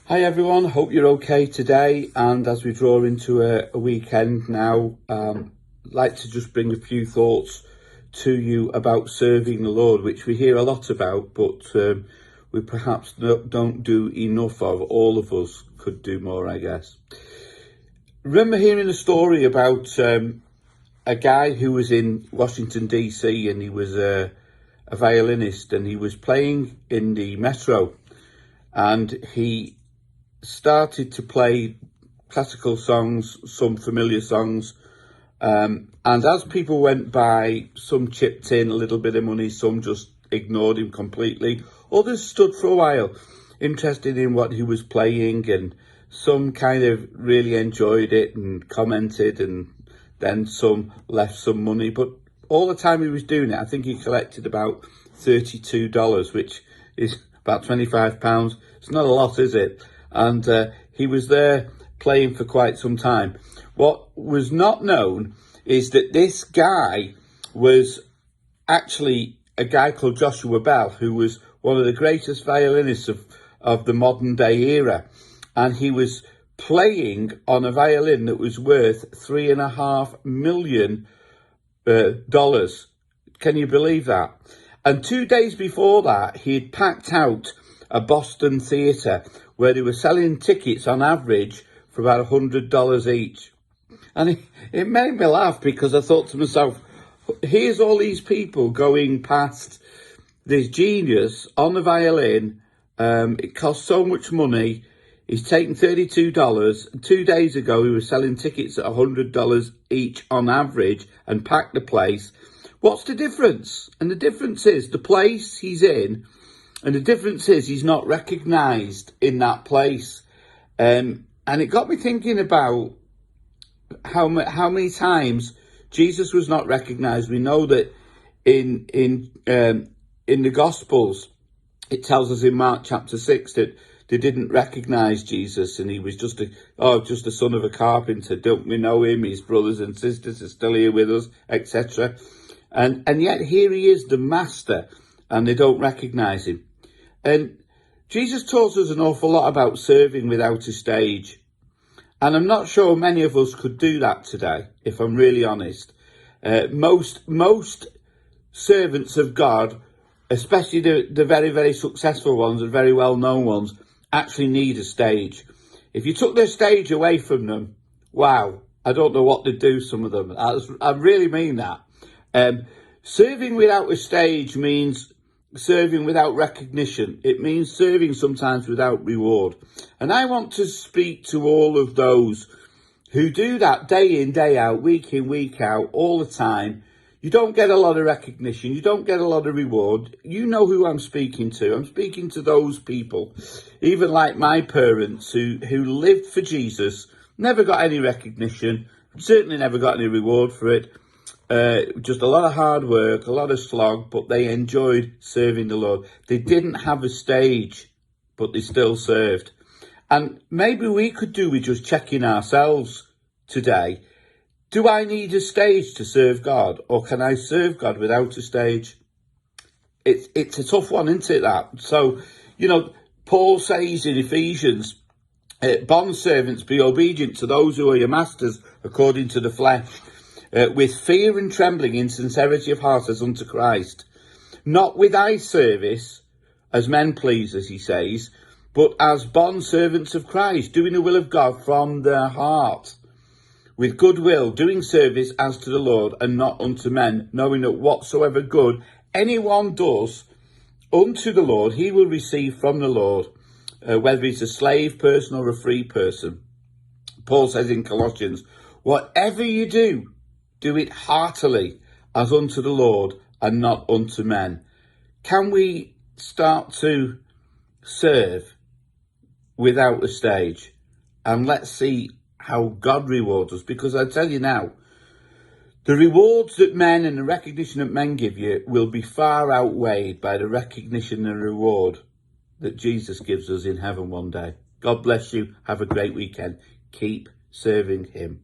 Hi everyone, hope you're okay today, and as we draw into a weekend now, I'd like to just bring a few thoughts to you about serving the Lord, which we hear a lot about, but we perhaps don't do enough of. All of us could do more, I guess. Remember hearing a story about a guy who was in Washington DC, and he was a violinist, and he was playing in the metro, and he started to play classical songs, some familiar songs, and as people went by, some chipped in a little bit of money, some just ignored him completely, others stood for a while interested in what he was playing, and some kind of really enjoyed it and commented, and then some left some money. But all the time he was doing it, I think he collected about $32, which is about £25. It's not a lot, is it? And he was there playing for quite some time. What was not known is that this guy was actually a guy called Joshua Bell, who was one of the greatest violinists of the modern day era. And he was playing on a violin that was worth $3.5 million. Can you believe that? And 2 days before that, he had packed out a Boston theatre where they were selling tickets on average for about $100 each. And it made me laugh, because I thought to myself, here's all these people going past this genius on the violin. It costs so much money. He's taken $32. 2 days ago, he was selling tickets at $100 each on average and packed the place. What's the difference? And the difference is the place he's in, and the difference is he's not recognised in that place. And it got me thinking about how many times Jesus was not recognised. We know that in the Gospels, it tells us in Mark chapter 6 that they didn't recognise Jesus, and he was just a son of a carpenter. Don't we know him? His brothers and sisters are still here with us, etc. And yet here he is, the master, and they don't recognise him. And Jesus taught us an awful lot about serving without a stage. And I'm not sure many of us could do that today, if I'm really honest. Most servants of God, especially the very, very successful ones, the very well-known ones, actually need a stage. If you took their stage away from them, wow, I don't know what they'd do, some of them. I really mean that. Serving without a stage means serving without recognition. It means serving sometimes without reward. And I want to speak to all of those who do that day in, day out, week in, week out, all the time. You don't get a lot of recognition. You don't get a lot of reward. You know who I'm speaking to. I'm speaking to those people, even like my parents who lived for Jesus, never got any recognition, certainly never got any reward for it. Just a lot of hard work, a lot of slog, but they enjoyed serving the Lord. They didn't have a stage, but they still served. And maybe we could do with just checking ourselves today. Do I need a stage to serve God, or can I serve God without a stage? It's a tough one, isn't it, that? So, Paul says in Ephesians, bondservants, be obedient to those who are your masters according to the flesh, with fear and trembling in sincerity of heart as unto Christ, not with eye service as men pleasers, he says, but as bondservants of Christ, doing the will of God from their heart, with good will, doing service as to the Lord and not unto men, knowing that whatsoever good anyone does unto the Lord, he will receive from the Lord, whether he's a slave person or a free person. Paul says in Colossians, whatever you do, do it heartily as unto the Lord and not unto men. Can we start to serve without a stage? And let's see how God rewards us. Because I tell you now, the rewards that men and the recognition that men give you will be far outweighed by the recognition and reward that Jesus gives us in heaven one day. God bless you. Have a great weekend. Keep serving him.